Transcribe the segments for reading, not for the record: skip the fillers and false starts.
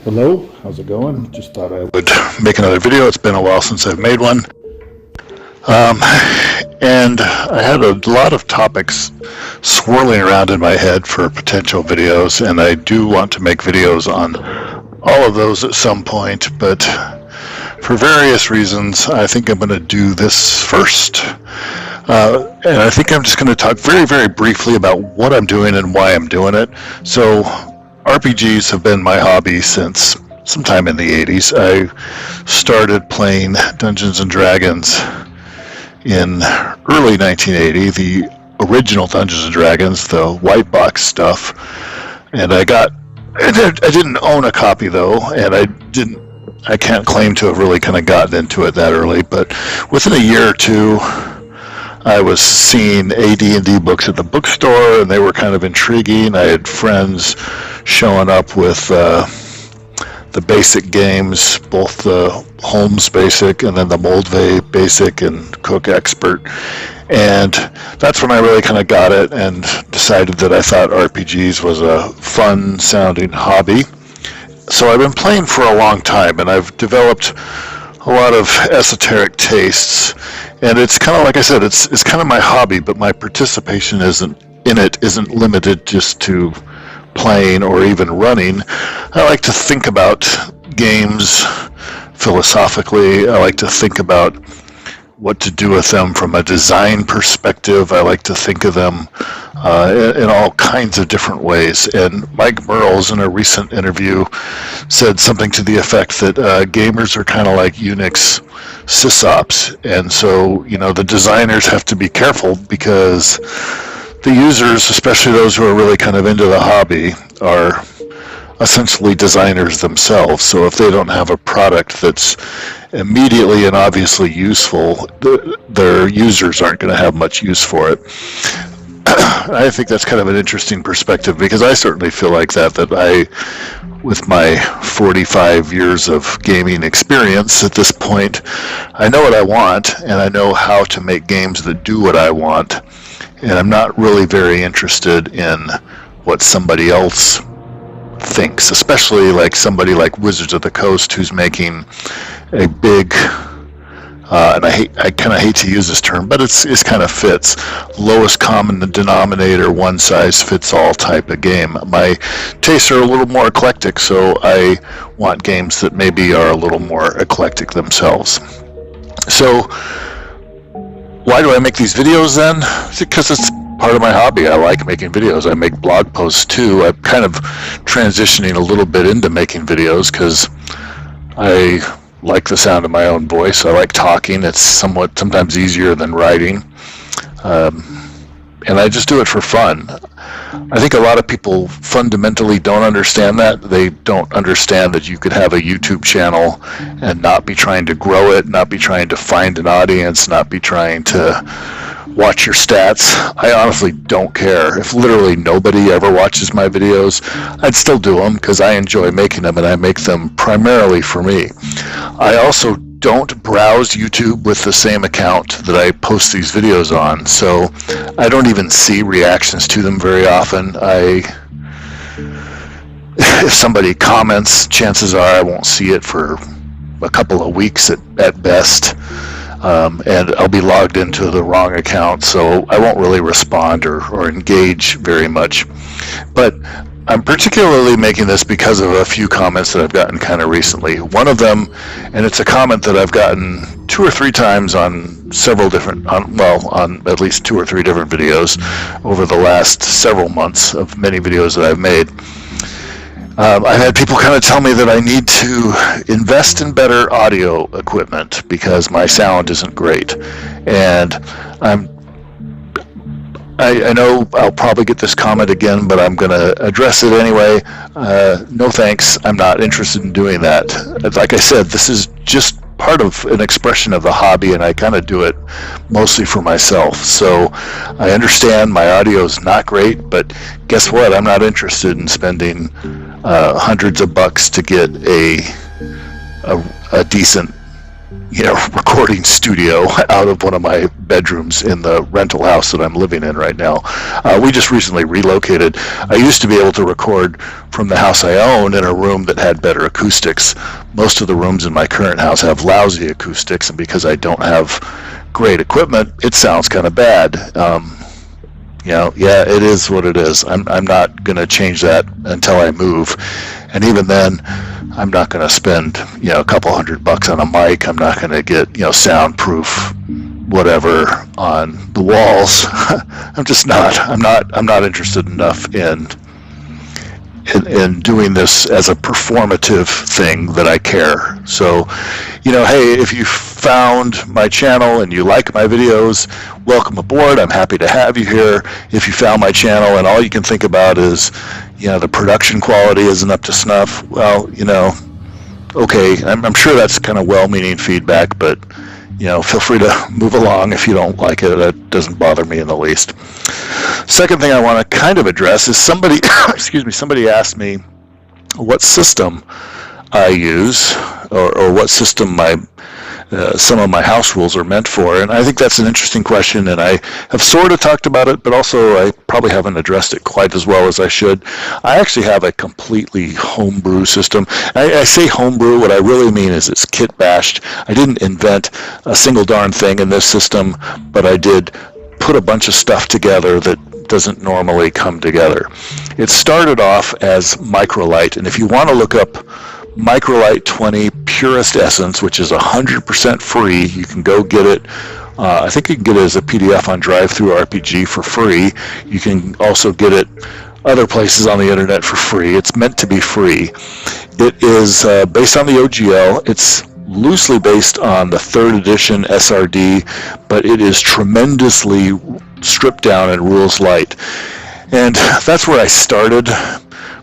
Hello, how's it going? Just thought I would make another video. It's been a while since I've made one. And I had a lot of topics swirling around in my head for potential videos, and I do want to make videos on all of those at some point, but for various reasons, I think I'm going to do this first. And I think I'm just going to talk very, very briefly about what I'm doing and why I'm doing it. So RPGs have been my hobby since sometime in the 80s. I started playing Dungeons & Dragons in early 1980, the original Dungeons & Dragons, the white box stuff. And I didn't own a copy though, and I can't claim to have really kind of gotten into it that early, but within a year or two, I was seeing AD&D books at the bookstore, and they were kind of intriguing. I had friends showing up with the basic games, both the Holmes Basic and then the Moldvay Basic and Cook Expert. And that's when I really kind of got it and decided that I thought RPGs was a fun-sounding hobby. So I've been playing for a long time, and I've developed a lot of esoteric tastes. And it's kind of, like I said, it's kind of my hobby, but my participation isn't limited just to playing or even running. I like to think about games philosophically. I like to think about what to do with them from a design perspective. I like to think of them in all kinds of different ways. And Mike Mearls, in a recent interview, said something to the effect that gamers are kind of like Unix sysops. And so, the designers have to be careful because the users, especially those who are really kind of into the hobby, are essentially designers themselves. So if they don't have a product that's immediately and obviously useful, their users aren't going to have much use for it. I think that's kind of an interesting perspective, because I certainly feel like that I, with my 45 years of gaming experience at this point, I know what I want, and I know how to make games that do what I want, and I'm not really very interested in what somebody else thinks, especially like somebody like Wizards of the Coast, who's making a big, and I kind of hate to use this term, but it's kind of fits, lowest common denominator, one size fits all type of game. My tastes are a little more eclectic, so I want games that maybe are a little more eclectic themselves. So why do I make these videos then? Because it's part of my hobby. I like making videos. I make blog posts too. I'm kind of transitioning a little bit into making videos because I like the sound of my own voice. I like talking. It's sometimes easier than writing. And I just do it for fun. I think a lot of people fundamentally don't understand that. They don't understand that you could have a YouTube channel and not be trying to grow it, not be trying to find an audience, not be trying to watch your stats. I honestly don't care. If literally nobody ever watches my videos, I'd still do them because I enjoy making them, and I make them primarily for me. I also don't browse YouTube with the same account that I post these videos on, so I don't even see reactions to them very often. If somebody comments, chances are I won't see it for a couple of weeks at best. And I'll be logged into the wrong account, so I won't really respond or engage very much. But I'm particularly making this because of a few comments that I've gotten kind of recently. One of them, and it's a comment that I've gotten 2 or 3 times on on at least 2 or 3 different videos over the last several months of many videos that I've made. I've had people kind of tell me that I need to invest in better audio equipment because my sound isn't great. And I know I'll probably get this comment again, but I'm going to address it anyway. No thanks. I'm not interested in doing that. Like I said, this is just part of an expression of the hobby, and I kind of do it mostly for myself. So I understand my audio is not great, but guess what? I'm not interested in spending hundreds of bucks to get a decent recording studio out of one of my bedrooms in the rental house that I'm living in right now. We just recently relocated. I used to be able to record from the house I own in a room that had better acoustics. Most of the rooms in my current house have lousy acoustics, and because I don't have great equipment, it sounds kind of bad. Yeah, it is what it is. I'm not going to change that until I move, and even then, I'm not going to spend a couple $100 on a mic. I'm not going to get soundproof whatever on the walls. I'm just not. I'm not interested enough in doing this as a performative thing that I care. So, hey, if you found my channel and you like my videos, welcome aboard. I'm happy to have you here. If you found my channel and all you can think about is, the production quality isn't up to snuff, well, okay, I'm sure that's kind of well-meaning feedback, but, feel free to move along if you don't like it. That doesn't bother me in the least. Second thing I want to kind of address is somebody asked me what system I use or what system some of my house rules are meant for, and I think that's an interesting question, and I have sort of talked about it, but also I probably haven't addressed it quite as well as I should. I actually have a completely homebrew system. I say homebrew, what I really mean is it's kit bashed. I didn't invent a single darn thing in this system, but I did put a bunch of stuff together that doesn't normally come together. It started off as Microlight, and if you want to look up Microlight 20 Purest Essence, which is 100% free, you can go get it. I think you can get it as a PDF on DriveThruRPG for free. You can also get it other places on the internet for free. It's meant to be free. It is based on the OGL. It's loosely based on the 3rd edition SRD, but it is tremendously stripped down and rules light. And that's where I started.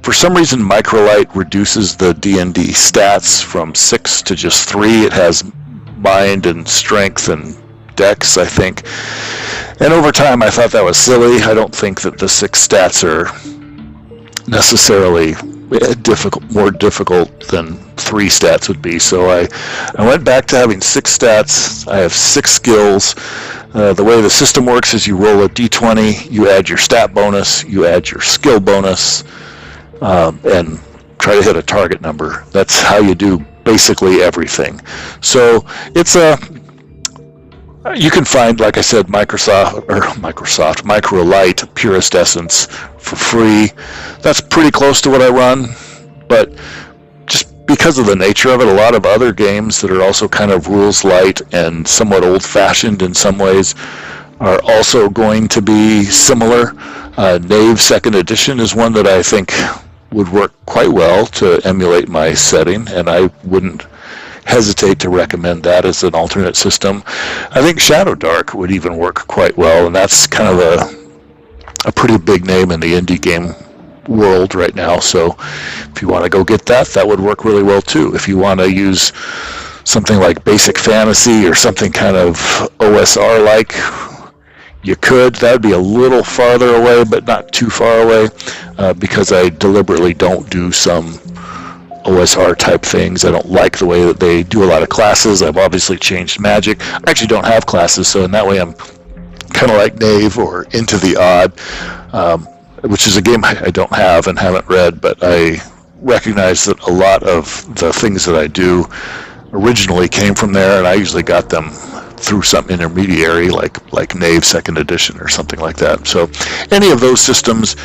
For some reason, Microlight reduces the D&D stats from 6 to just 3. It has mind and strength and dex, I think. And over time, I thought that was silly. I don't think that the 6 stats are necessarily more difficult than 3 stats would be. So I went back to having 6 stats. I have 6 skills. The way the system works is you roll a d20, you add your stat bonus, you add your skill bonus, and try to hit a target number. That's how you do basically everything. So it's you can find, like I said, Microlight Purest Essence for free. That's pretty close to what I run, but just because of the nature of it, a lot of other games that are also kind of rules light and somewhat old-fashioned in some ways are also going to be similar. Knave 2nd Edition is one that I think would work quite well to emulate my setting, and I wouldn't hesitate to recommend that as an alternate system. I think Shadow Dark would even work quite well, and that's kind of a pretty big name in the indie game world right now. So if you want to go get that, that would work really well too. If you want to use something like Basic Fantasy or something kind of OSR-like, you could. That would be a little farther away, but not too far away, because I deliberately don't do some OSR type things. I don't like the way that they do a lot of classes. I've obviously changed magic. I actually don't have classes, so in that way I'm kind of like Knave or Into the Odd, which is a game I don't have and haven't read, but I recognize that a lot of the things that I do originally came from there, and I usually got them through some intermediary like Knave 2nd Edition or something like that. So any of those systems,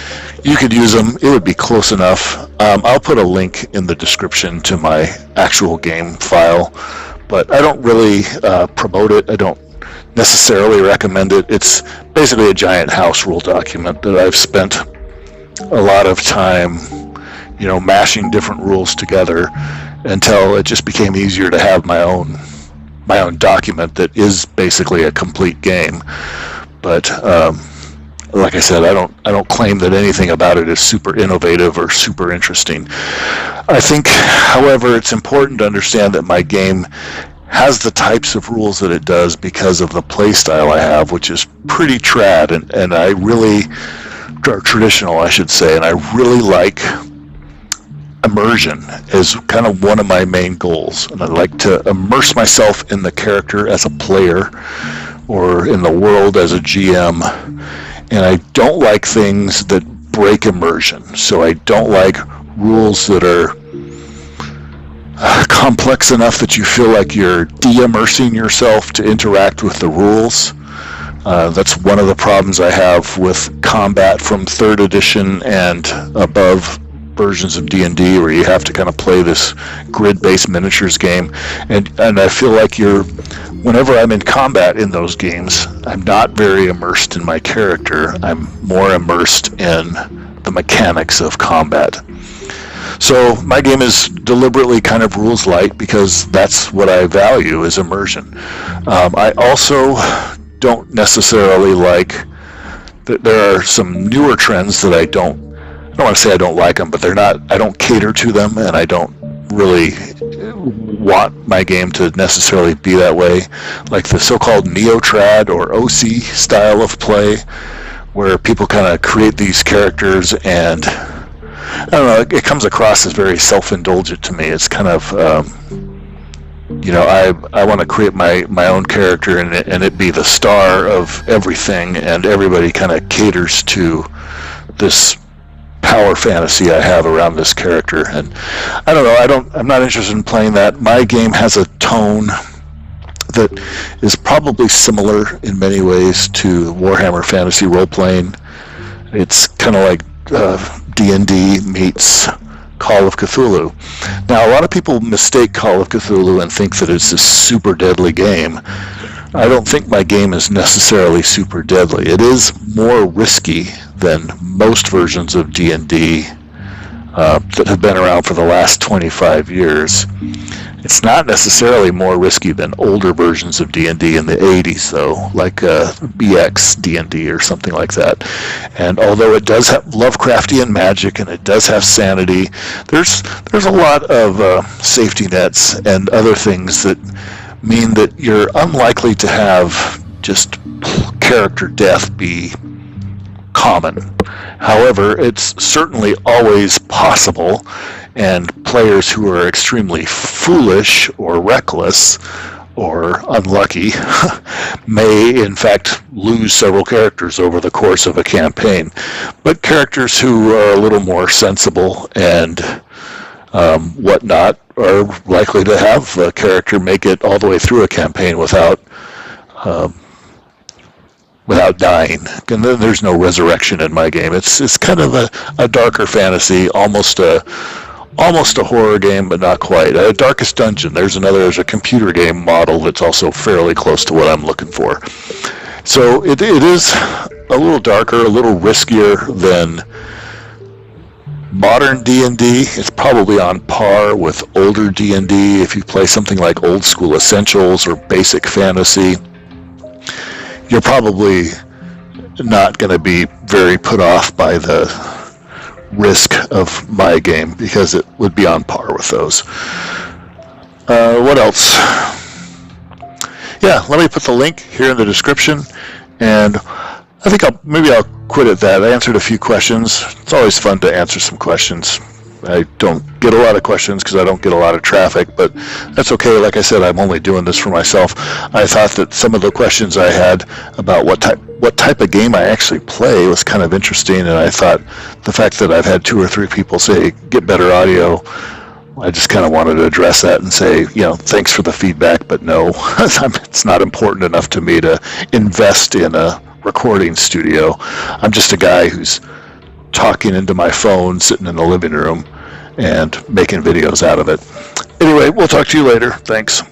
you could use them. It would be close enough. I'll put a link in the description to my actual game file, but I don't really promote it. I don't necessarily recommend it. It's basically a giant house rule document that I've spent a lot of time, mashing different rules together until it just became easier to have my own document that is basically a complete game. But like I said, I don't claim that anything about it is super innovative or super interesting. I think, however, it's important to understand that my game has the types of rules that it does because of the play style I have, which is pretty trad, and I really, or traditional I should say, and I really like, immersion is kind of one of my main goals, and I like to immerse myself in the character as a player or in the world as a GM, and I don't like things that break immersion. So I don't like rules that are complex enough that you feel like you're de-immersing yourself to interact with the rules. That's one of the problems I have with combat from 3rd edition and above versions of D&D, where you have to kind of play this grid-based miniatures game, and I feel like whenever I'm in combat in those games, I'm not very immersed in my character. I'm more immersed in the mechanics of combat. So my game is deliberately kind of rules light because that's what I value, is immersion. I also don't necessarily like that there are some newer trends that I don't want to say I don't like them, but I don't cater to them, and I don't really want my game to necessarily be that way, like the so-called neo-trad or OC style of play, where people kind of create these characters, and I don't know, it comes across as very self-indulgent to me. It's kind of I want to create my own character and it be the star of everything, and everybody kind of caters to this power fantasy I have around this character. And I don't know, I'm not interested in playing that. My game has a tone that is probably similar in many ways to Warhammer Fantasy role-playing. It's kind of like D&D meets Call of Cthulhu. Now, a lot of people mistake Call of Cthulhu and think that it's a super deadly game. I don't think my game is necessarily super deadly. It is more risky than most versions of D&D that have been around for the last 25 years. It's not necessarily more risky than older versions of D&D in the 80s, though, like BX D&D or something like that. And although it does have Lovecraftian magic and it does have sanity, there's a lot of safety nets and other things that mean that you're unlikely to have just character death be common. However, it's certainly always possible, and players who are extremely foolish or reckless or unlucky may in fact lose several characters over the course of a campaign. But characters who are a little more sensible and whatnot are likely to have a character make it all the way through a campaign without dying. And then there's no resurrection in my game. It's kind of a darker fantasy, almost a horror game, but not quite. Darkest Dungeon, there's a computer game model that's also fairly close to what I'm looking for. So it is a little darker, a little riskier than modern D&D. It's probably on par with older D&D. If you play something like Old School Essentials or Basic Fantasy, you're probably not going to be very put off by the risk of my game, because it would be on par with those. What else? Yeah, let me put the link here in the description, and I think I'll quit at that. I answered a few questions. It's always fun to answer some questions. I don't get a lot of questions because I don't get a lot of traffic, but that's okay. Like I said, I'm only doing this for myself. I thought that some of the questions I had about what type of game I actually play was kind of interesting, and I thought the fact that I've had 2 or 3 people say, get better audio, I just kind of wanted to address that and say, thanks for the feedback, but no, it's not important enough to me to invest in a recording studio. I'm just a guy who's talking into my phone, sitting in the living room, and making videos out of it. Anyway, we'll talk to you later. Thanks.